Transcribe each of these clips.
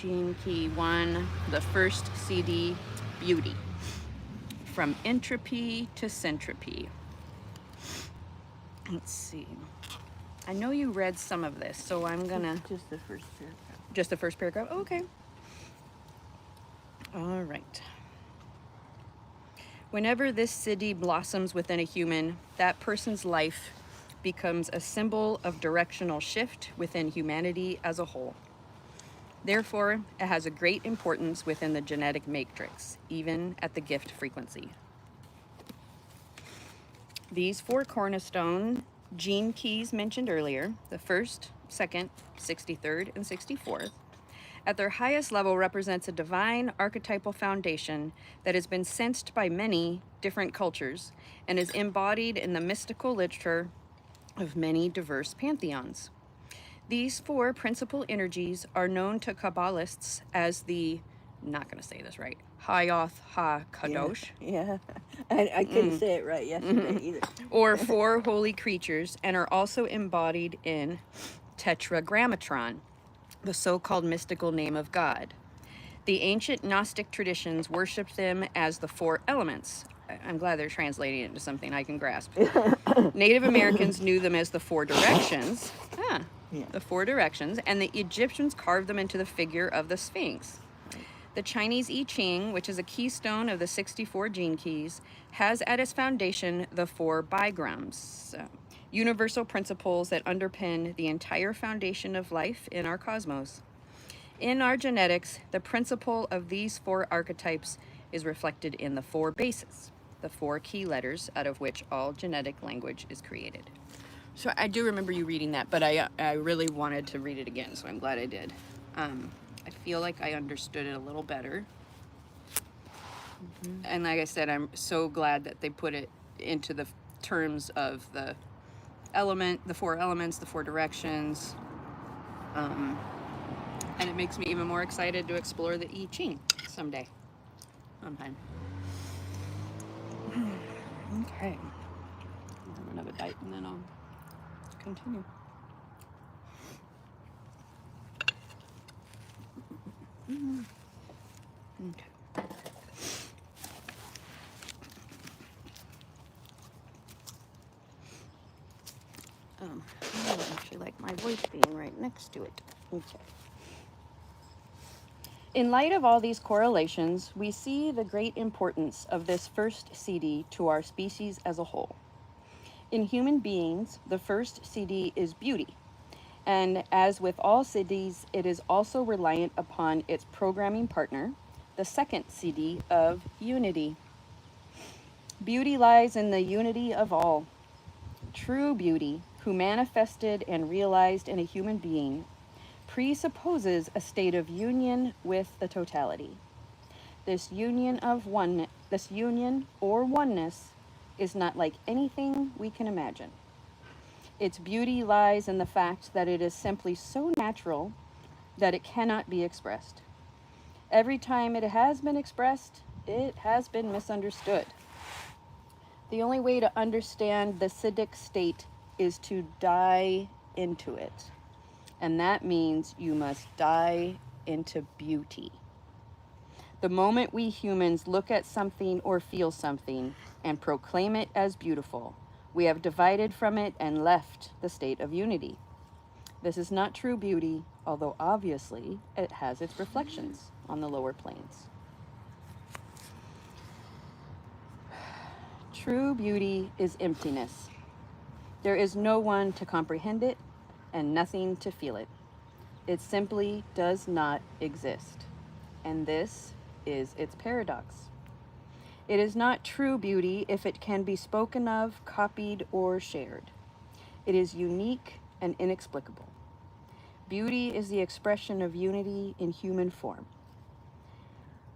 Gene Key 1, the first CD, Beauty. From entropy to centropy. Let's see. I know you read some of this, so I'm gonna... Just the first paragraph. Just the first paragraph? Oh, okay. All right. Whenever this city blossoms within a human, that person's life becomes a symbol of directional shift within humanity as a whole. Therefore, it has a great importance within the genetic matrix, even at the gift frequency. These 4 cornerstone gene keys mentioned earlier, the 1st, 2nd, 63rd, and 64th, at their highest level represents a divine archetypal foundation that has been sensed by many different cultures and is embodied in the mystical literature of many diverse pantheons. These 4 principal energies are known to Kabbalists as the, I'm not going to say this right, Hayoth HaKadosh. Yeah. I couldn't say it right yesterday either. Or 4 holy creatures, and are also embodied in Tetragrammatron, the so-called mystical name of God. The ancient Gnostic traditions worshipped them as the 4 elements. I'm glad they're translating it into something I can grasp. Native Americans knew them as the 4 directions. The 4 directions, and the Egyptians carved them into the figure of the Sphinx. The Chinese I Ching, which is a keystone of the 64 gene keys, has at its foundation the 4 bigrams, universal principles that underpin the entire foundation of life in our cosmos. In our genetics, the principle of these 4 archetypes is reflected in the 4 bases, the 4 key letters out of which all genetic language is created. So I do remember you reading that, but I really wanted to read it again, so I'm glad I did. I feel like I understood it a little better. And like I said, I'm so glad that they put it into the terms of the element, the 4 elements, the 4 directions. And it makes me even more excited to explore the I Ching someday. Sometime. Okay. I'll have another bite and then I'll continue. Okay. I don't actually like my voice being right next to it. Okay. In light of all these correlations, we see the great importance of this first CD to our species as a whole. In human beings, the first CD is beauty, and as with all CDs, it is also reliant upon its programming partner, the second CD of unity. Beauty lies in the unity of all. True beauty, who manifested and realized in a human being, presupposes a state of union with the totality. This union or oneness is not like anything we can imagine. Its beauty lies in the fact that it is simply so natural that it cannot be expressed. Every time it has been expressed, it has been misunderstood. The only way to understand the Siddhic state is to die into it. And that means you must die into beauty. The moment we humans look at something or feel something and proclaim it as beautiful, we have divided from it and left the state of unity. This is not true beauty, although obviously it has its reflections on the lower planes. True beauty is emptiness. There is no one to comprehend it and nothing to feel it. It simply does not exist. And this is its paradox. It is not true beauty if it can be spoken of, copied, or shared. It is unique and inexplicable. Beauty is the expression of unity in human form.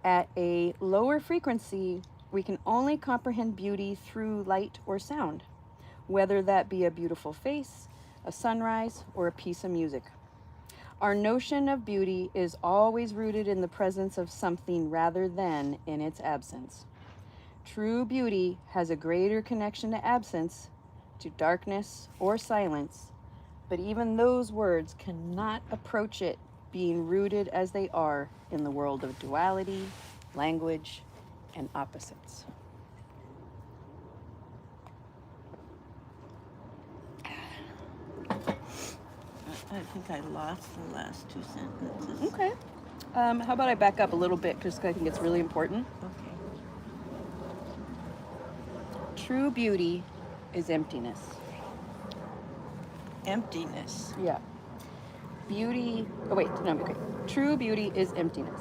At a lower frequency, we can only comprehend beauty through light or sound, whether that be a beautiful face, a sunrise, or a piece of music. Our notion of beauty is always rooted in the presence of something rather than in its absence. True beauty has a greater connection to absence, to darkness or silence, but even those words cannot approach it being rooted as they are in the world of duality, language, and opposites. I think I lost the last two sentences. Okay. How about I back up a little bit because I think it's really important. Okay. True beauty is emptiness. Emptiness. Yeah. Beauty, oh wait, no, okay. True beauty is emptiness.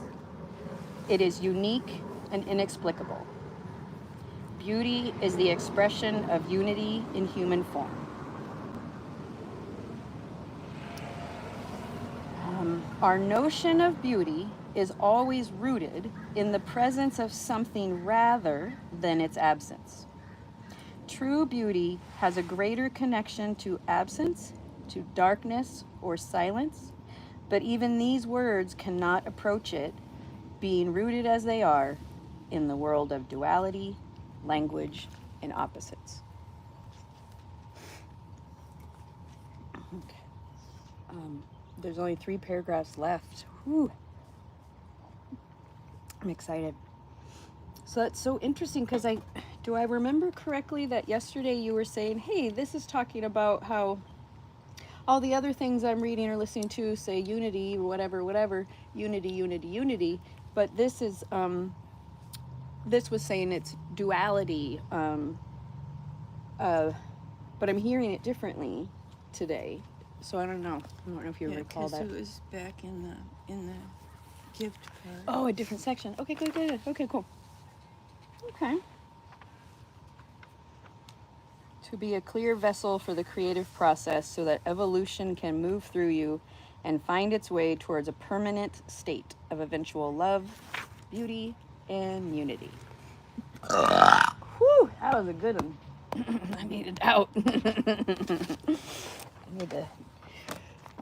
It is unique and inexplicable. Beauty is the expression of unity in human form. Our notion of beauty is always rooted in the presence of something rather than its absence. True beauty has a greater connection to absence, to darkness or silence, but even these words cannot approach it, being rooted as they are in the world of duality, language, and opposites. Okay. There's only 3 paragraphs left. Whew. I'm excited. So that's so interesting because do I remember correctly that yesterday you were saying, hey, this is talking about how all the other things I'm reading or listening to say unity, whatever, unity, unity, unity. But this is, this was saying it's duality. But I'm hearing it differently today. So I don't know. I don't know if you recall that. It was back in the gift part. Oh, a different section. Okay, good. Okay, cool. Okay. To be a clear vessel for the creative process so that evolution can move through you and find its way towards a permanent state of eventual love, beauty, and unity. Whew, that was a good one. I needed out.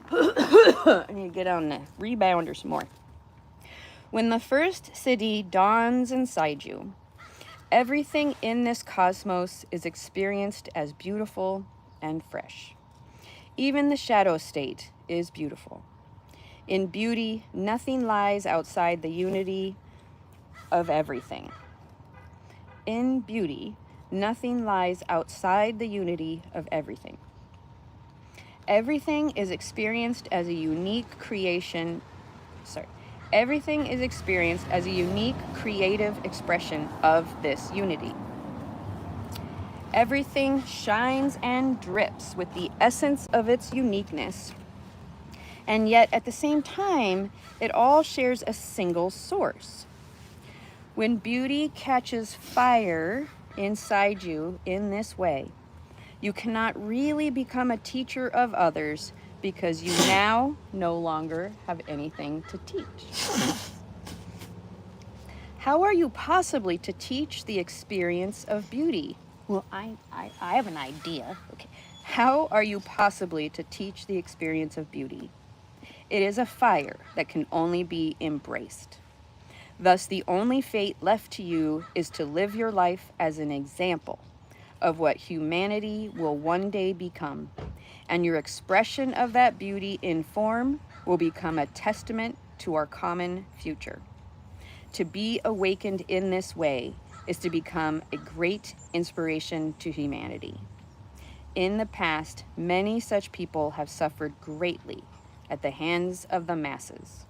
I need to get on the rebounder some more. When the first city dawns inside you, everything in this cosmos is experienced as beautiful and fresh. Even the shadow state is beautiful. In beauty, nothing lies outside the unity of everything. In beauty, nothing lies outside the unity of everything. Everything is experienced as a unique creation. Everything is experienced as a unique creative expression of this unity. Everything shines and drips with the essence of its uniqueness, and yet at the same time, it all shares a single source. When beauty catches fire inside you in this way, you cannot really become a teacher of others because you now no longer have anything to teach. How are you possibly to teach the experience of beauty? Well, I have an idea. Okay. How are you possibly to teach the experience of beauty? It is a fire that can only be embraced. Thus, the only fate left to you is to live your life as an example of what humanity will one day become, and your expression of that beauty in form will become a testament to our common future. To be awakened in this way is to become a great inspiration to humanity. In the past, many such people have suffered greatly at the hands of the masses.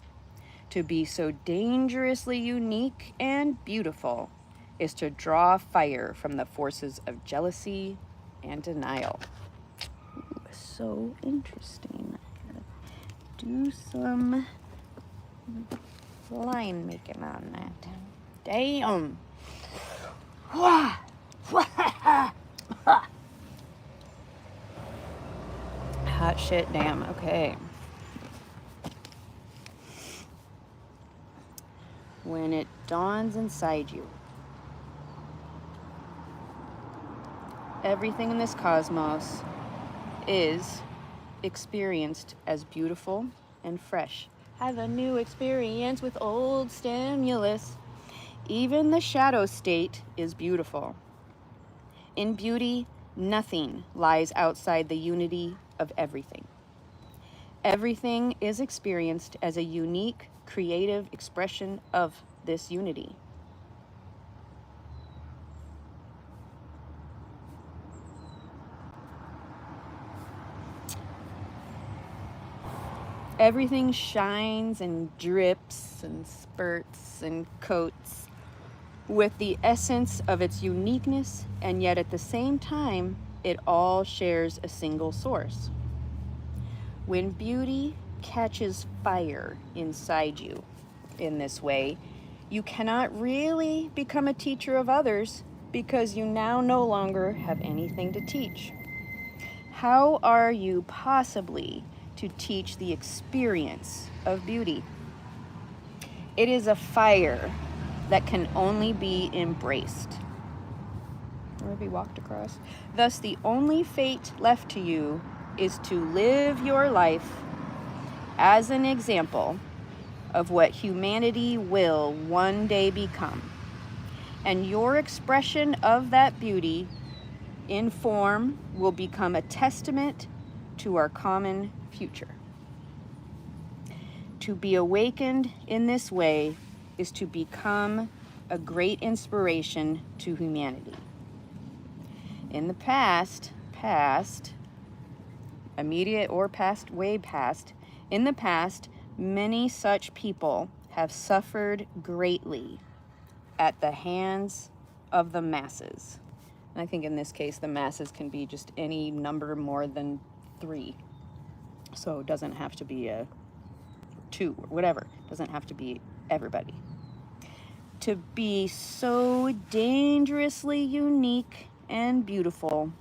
To be so dangerously unique and beautiful is to draw fire from the forces of jealousy and denial. Ooh, so interesting. Do some line making on that. Damn. Hot shit, damn. Okay. When it dawns inside you, everything in this cosmos is experienced as beautiful and fresh. Have a new experience with old stimulus. Even the shadow state is beautiful. In beauty, nothing lies outside the unity of everything. Everything is experienced as a unique, creative expression of this unity. Everything shines and drips and spurts and coats with the essence of its uniqueness, and yet at the same time, it all shares a single source. When beauty catches fire inside you in this way, you cannot really become a teacher of others because you now no longer have anything to teach. How are you possibly to teach the experience of beauty? It is a fire that can only be embraced or be walked across. Thus, the only fate left to you is to live your life as an example of what humanity will one day become. And your expression of that beauty in form will become a testament to our common future. To be awakened in this way is to become a great inspiration to humanity. In the past, immediate or past, way past, in the past, many such people have suffered greatly at the hands of the masses. And I think in this case, the masses can be just any number more than 3. So it doesn't have to be a 2 or whatever. It doesn't have to be everybody. To be so dangerously unique and beautiful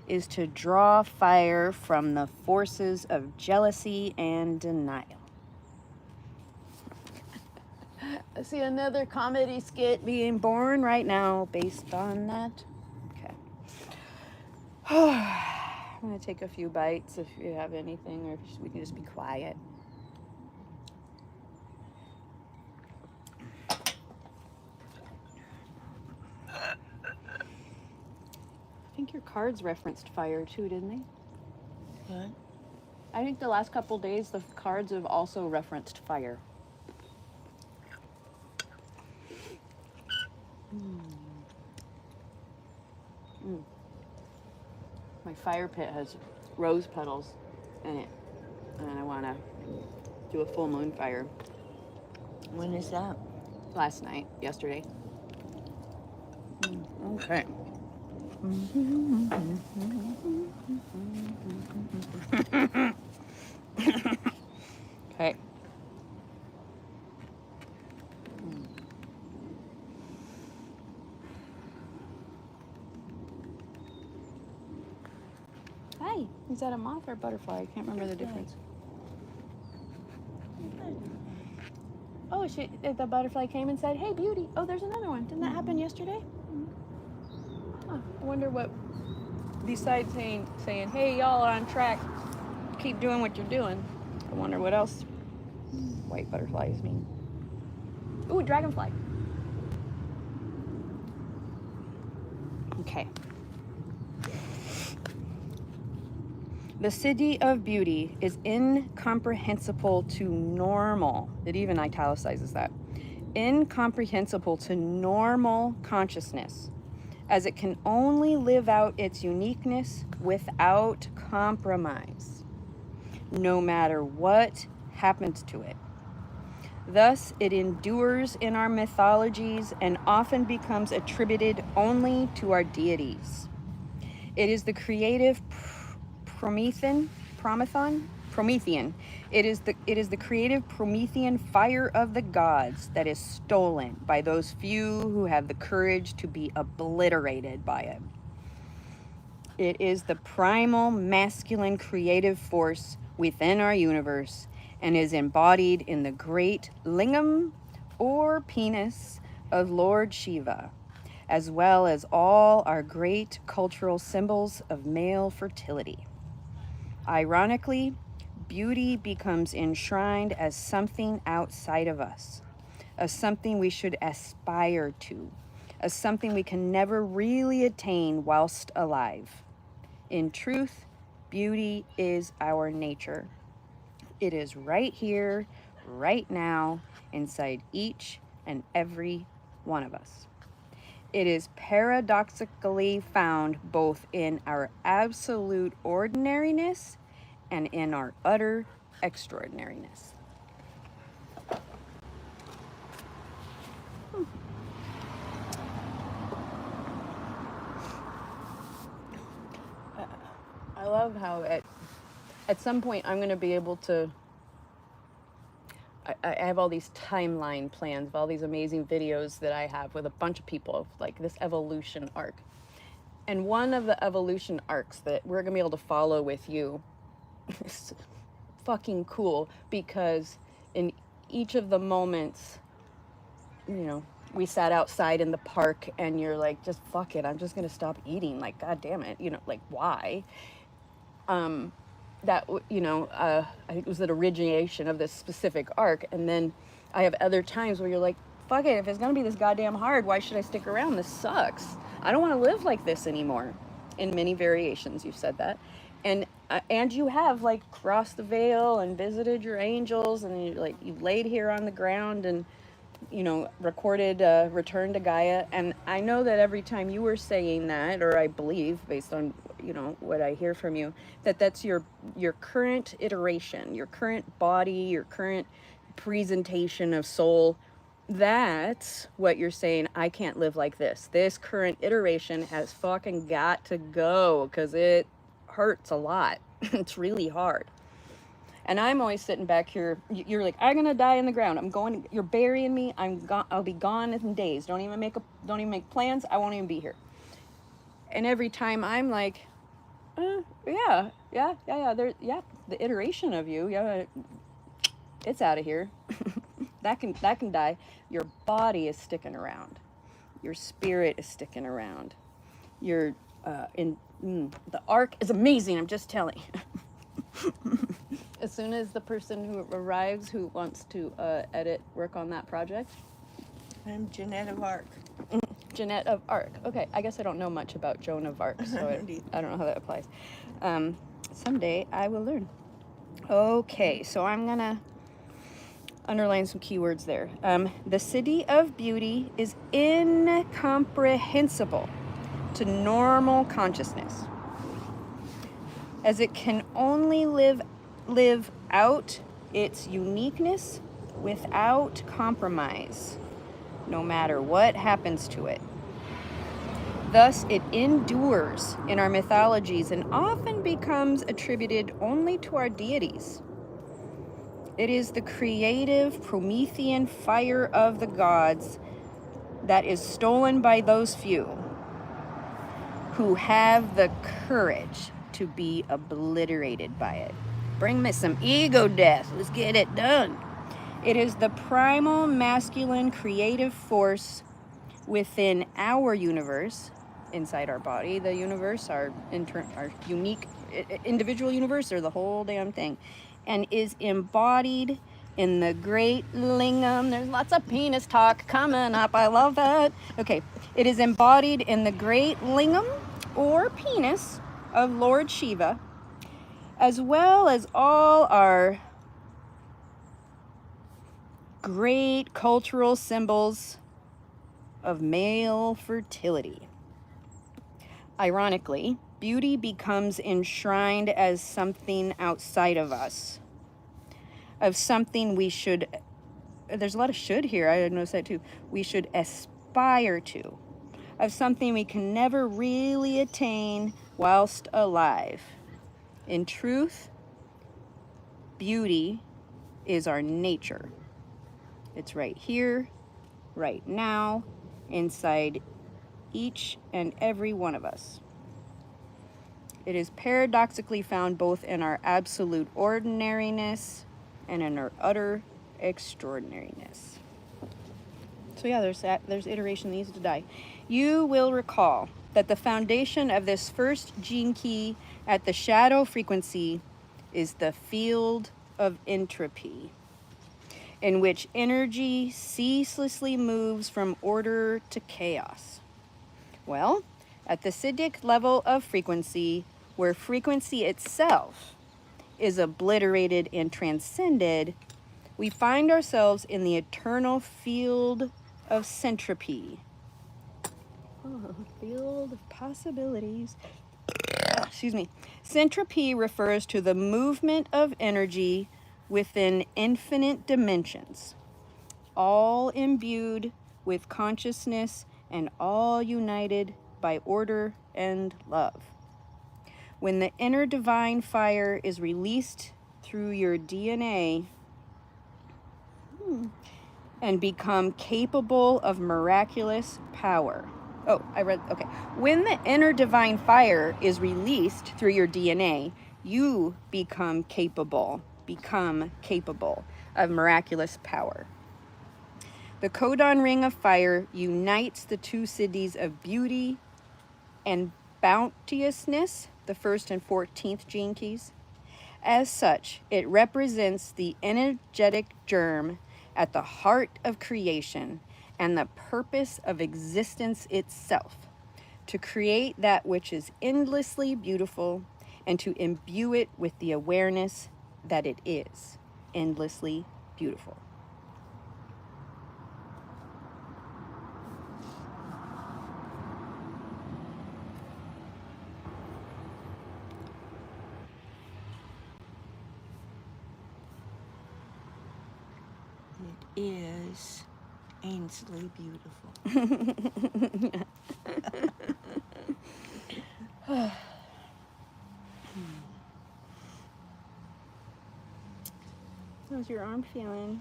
is to draw fire from the forces of jealousy and denial. I see another comedy skit being born right now based on that. Okay. I'm going to take a few bites if you have anything, or if we can just be quiet. I think your cards referenced fire too, didn't they? What? I think the last couple days the cards have also referenced fire. My fire pit has rose petals in it, and I want to do a full moon fire. When is that? Last night, yesterday. Okay. Okay. Hi. Is that a moth or a butterfly? I can't remember the difference. Oh, the butterfly came and said, "Hey, beauty." Oh, there's another one. Didn't that happen yesterday? Huh. I wonder what, besides saying, "Hey, y'all are on track. Keep doing what you're doing." I wonder what else white butterflies mean. Ooh, dragonfly. Okay. The city of beauty is incomprehensible to normal. It even italicizes that. Incomprehensible to normal consciousness, as it can only live out its uniqueness without compromise, no matter what happens to it. Thus, it endures in our mythologies and often becomes attributed only to our deities. It is the creative Promethean. It is the creative Promethean fire of the gods that is stolen by those few who have the courage to be obliterated by it. It is the primal masculine creative force within our universe and is embodied in the great lingam or penis of Lord Shiva, as well as all our great cultural symbols of male fertility. Ironically, beauty becomes enshrined as something outside of us, as something we should aspire to, as something we can never really attain whilst alive. In truth, beauty is our nature. It is right here, right now, inside each and every one of us. It is paradoxically found both in our absolute ordinariness and in our utter extraordinariness. I love how at some point I'm going to be able to, I have all these timeline plans of all these amazing videos that I have with a bunch of people, like this evolution arc. And one of the evolution arcs that we're going to be able to follow with you is fucking cool, because in each of the moments, you know, we sat outside in the park and you're like, just fuck it, I'm just going to stop eating. Like, God damn it. You know, like, why? That, you know, I think it was the origination of this specific arc. And then I have other times where you're like, fuck it, if it's gonna be this goddamn hard, why should I stick around? This sucks. I don't want to live like this anymore. In many variations, you've said that. And you have like crossed the veil and visited your angels, and you laid here on the ground and, you know, recorded Return to Gaia. And I know that every time you were saying that, or I believe based on, you know, what I hear from you, that's your current iteration, your current body, your current presentation of soul. That's what you're saying. I can't live like this. This current iteration has fucking got to go, because it hurts a lot. It's really hard. And I'm always sitting back here. You're like, I'm gonna die in the ground. You're burying me. I'll be gone in days. Don't even make plans. I won't even be here. And every time I'm like, yeah. The iteration of you, yeah, it's out of here. that can die. Your body is sticking around. Your spirit is sticking around. The arc is amazing. I'm just telling. As soon as the person who arrives who wants to work on that project. I'm Jeanette of Arc. Jeanette of Arc. Okay, I guess I don't know much about Joan of Arc, so I don't know how that applies. Someday I will learn. Okay, so I'm going to underline some keywords there. The city of beauty is incomprehensible to normal consciousness, as it can only live out its uniqueness without compromise, no matter what happens to it. Thus, it endures in our mythologies and often becomes attributed only to our deities. It is the creative Promethean fire of the gods that is stolen by those few who have the courage to be obliterated by it. Bring me some ego death. Let's get it done. It is the primal masculine creative force within our universe, inside our body, the universe, our unique individual universe, or the whole damn thing, and is embodied in the great lingam. There's lots of penis talk coming up. I love that. Okay. It is embodied in the great lingam or penis of Lord Shiva, as well as all our great cultural symbols of male fertility. Ironically, beauty becomes enshrined as something outside of us, of something we should, there's a lot of should here, I noticed that too, we should aspire to, of something we can never really attain whilst alive. In truth, beauty is our nature. It's right here, right now, inside each and every one of us. It is paradoxically found both in our absolute ordinariness and in our utter extraordinariness. So yeah, there's iteration that needs to die. You will recall that the foundation of this first gene key at the shadow frequency is the field of entropy, in which energy ceaselessly moves from order to chaos. Well, at the Siddhic level of frequency, where frequency itself is obliterated and transcended, we find ourselves in the eternal field of centropy. Oh, field of possibilities. Excuse me. Centropy refers to the movement of energy within infinite dimensions, all imbued with consciousness and all united by order and love. When the inner divine fire is released through your DNA and become capable of miraculous power. Okay. When the inner divine fire is released through your DNA, you become capable of miraculous power. The codon ring of fire unites the two cities of beauty and bounteousness, the 1st and 14th gene keys. As such, it represents the energetic germ at the heart of creation and the purpose of existence itself, to create that which is endlessly beautiful and to imbue it with the awareness that it is endlessly beautiful. It is Ainsley beautiful. How's your arm feeling?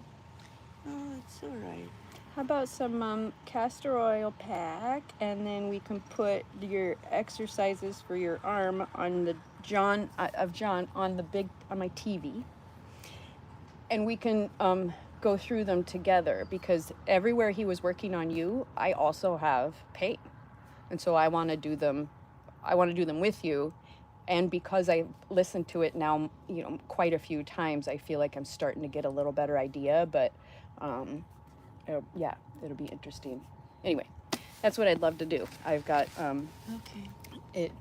Oh, it's all right. How about some castor oil pack, and then we can put your exercises for your arm on the John on my TV, and we can go through them together, because everywhere he was working on you, I also have pain, and so I want to do them with you. And because I listened to it now, quite a few times, I feel like I'm starting to get a little better idea. But it'll be interesting. Anyway, that's what I'd love to do. I've got it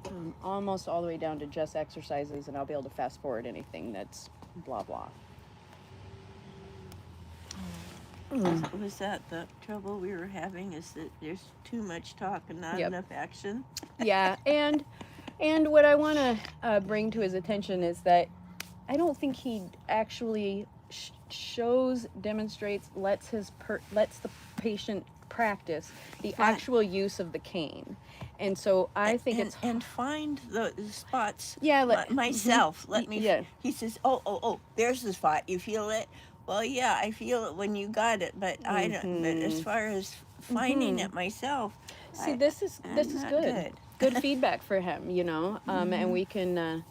almost all the way down to just exercises, and I'll be able to fast forward anything that's blah blah. Was that the trouble we were having, is that there's too much talk and not Yep. enough action? Yeah, and what I want to bring to his attention is that I don't think he actually demonstrates, lets the patient practice the actual use of the cane. And so I think it's... And find the spots. Yeah, myself. Mm-hmm. Let me... Yeah. He says, oh, there's the spot. You feel it? Well, yeah, I feel it when you got it, but I don't... But as far as finding it myself... See, this is good. Good feedback for him, and we can...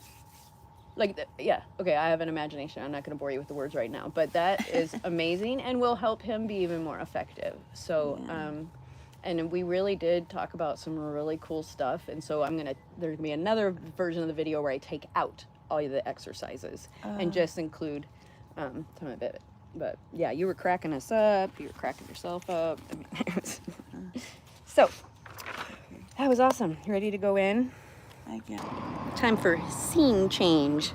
I have an imagination. I'm not going to bore you with the words right now, but that is amazing and will help him be even more effective. So, and we really did talk about some really cool stuff. And so there's going to be another version of the video where I take out all of the exercises and just include some of it. But yeah, you were cracking us up. You were cracking yourself up. I mean, so that was awesome. You ready to go in? I get it. Time for scene change.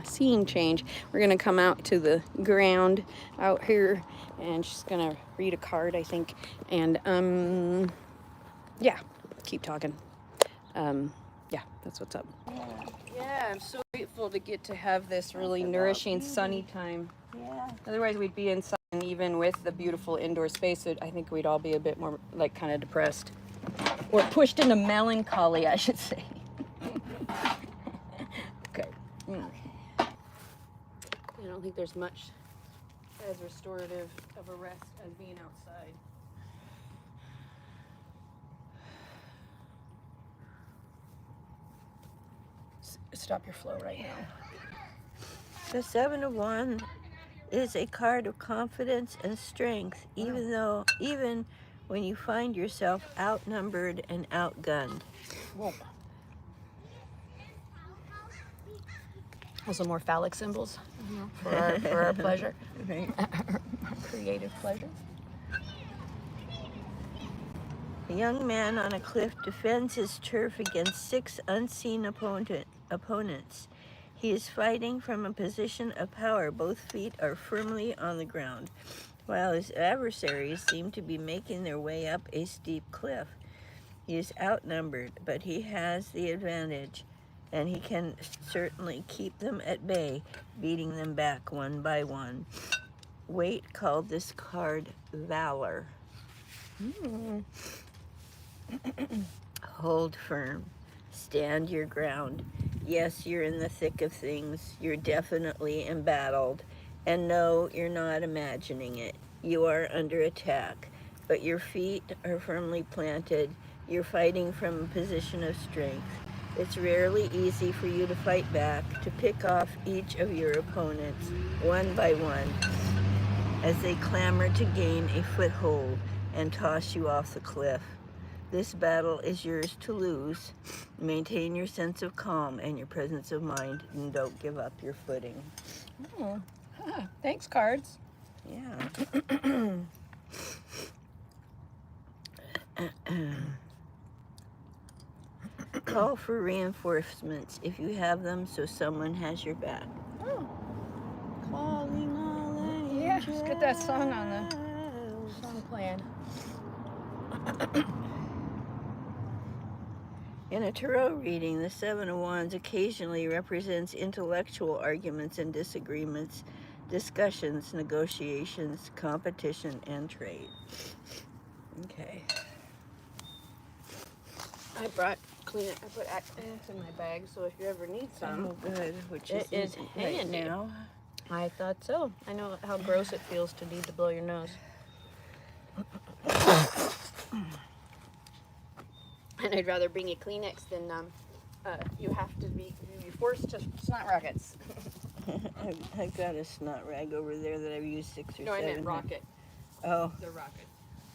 Scene change. We're gonna come out to the ground out here, and she's gonna read a card, I think. And keep talking. That's what's up. Yeah, I'm so grateful to get to have this really nourishing sunny time. Yeah. Otherwise, we'd be inside, and even with the beautiful indoor space, I think we'd all be a bit more kind of depressed, or pushed into melancholy, I should say. Okay. I don't think there's much as restorative of a rest as being outside. Stop your flow right now. The Seven of Wands is a card of confidence and strength, even when you find yourself outnumbered and outgunned. Whoa. Also more phallic symbols for our pleasure. Right. Creative pleasure. A young man on a cliff defends his turf against 6 unseen opponents. He is fighting from a position of power. Both feet are firmly on the ground, while his adversaries seem to be making their way up a steep cliff. He is outnumbered, but he has the advantage, and he can certainly keep them at bay, beating them back one by one. Waite called this card Valor. Hold firm. Stand your ground. Yes, you're in the thick of things. You're definitely embattled. And no, you're not imagining it. You are under attack, but your feet are firmly planted. You're fighting from a position of strength. It's rarely easy for you to fight back, to pick off each of your opponents one by one as they clamor to gain a foothold and toss you off the cliff. This battle is yours to lose. Maintain your sense of calm and your presence of mind, and don't give up your footing. Oh, thanks, cards. Yeah. Call for reinforcements if you have them, so someone has your back. Oh, Calling all the yeah, let's get that song on the song playing. In a tarot reading, the Seven of Wands occasionally represents intellectual arguments and disagreements, discussions, negotiations, competition, and trade. Okay. I brought Kleenex. I put Kleenex in my bag, so if you ever need some. Oh, good. Which It is right handy. now. I thought so. I know how gross it feels to need to blow your nose. And I'd rather bring you Kleenex than you have to be you're forced to snot rockets. I've got a snot rag over there that I've used 6 or 7 No, I meant rocket. Oh. The rocket.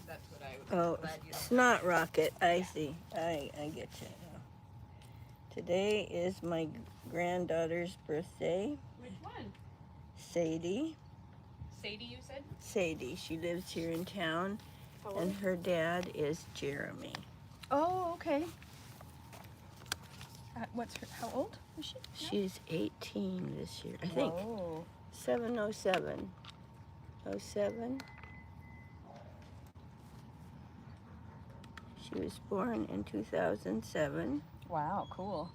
That's what I was glad you don't. Snot rocket. I see. I get you. Today is my granddaughter's birthday. Which one? Sadie. Sadie, you said? Sadie. She lives here in town, How old? and her dad is Jeremy. Oh, okay. How old is she? She's 18 this year, I think. Oh. 707. 07. She was born in 2007. Wow, cool.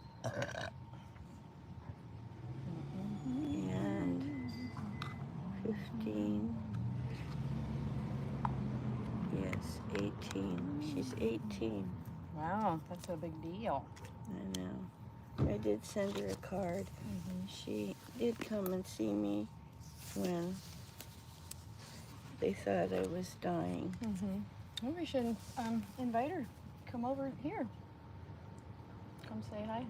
And 15. Yes, 18. She's 18. Wow, that's a big deal. I know. I did send her a card. She did come and see me when they thought I was dying. Well, we should invite her. Come over here. Come say hi.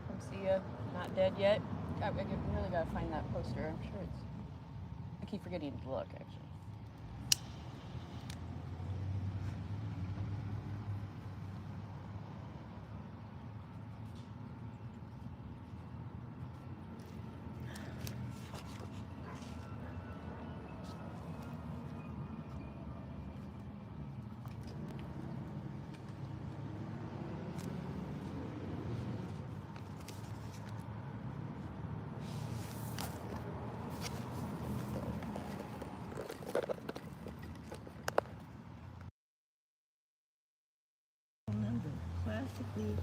Come see you. Not dead yet. I really gotta find that poster. I'm sure it's. I keep forgetting to look, actually. Classically,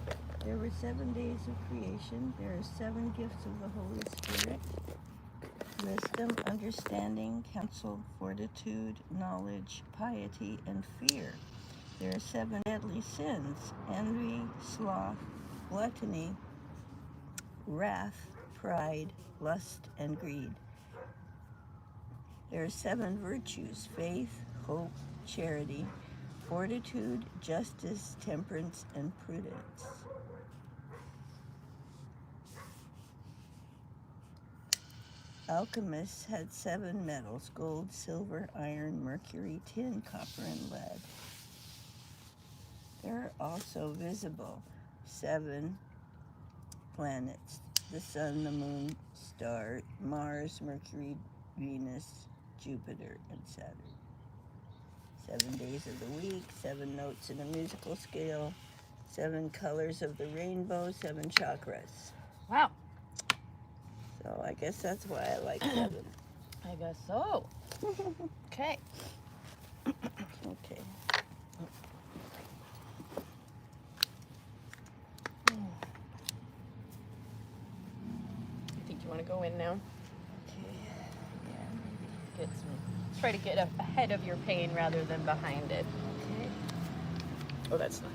there were 7 days of creation. There are 7 gifts of the Holy Spirit: wisdom, understanding, counsel, fortitude, knowledge, piety, and fear. There are 7 deadly sins: envy, sloth, gluttony, wrath, pride, lust, and greed. There are 7 virtues: faith, hope, charity, fortitude, justice, temperance, and prudence. Alchemists had 7 metals: gold, silver, iron, mercury, tin, copper, and lead. There are also visible 7 planets: the sun, the moon, star, Mars, Mercury, Venus, Jupiter, and Saturn. 7 days of the week, 7 notes in a musical scale, 7 colors of the rainbow, 7 chakras. Wow. So I guess that's why I like 7. I guess so. Okay. Okay. I think you want to go in now. Okay. Yeah, Get some. Try to get ahead of your pain rather than behind it. maybe. Okay. Oh, that's not.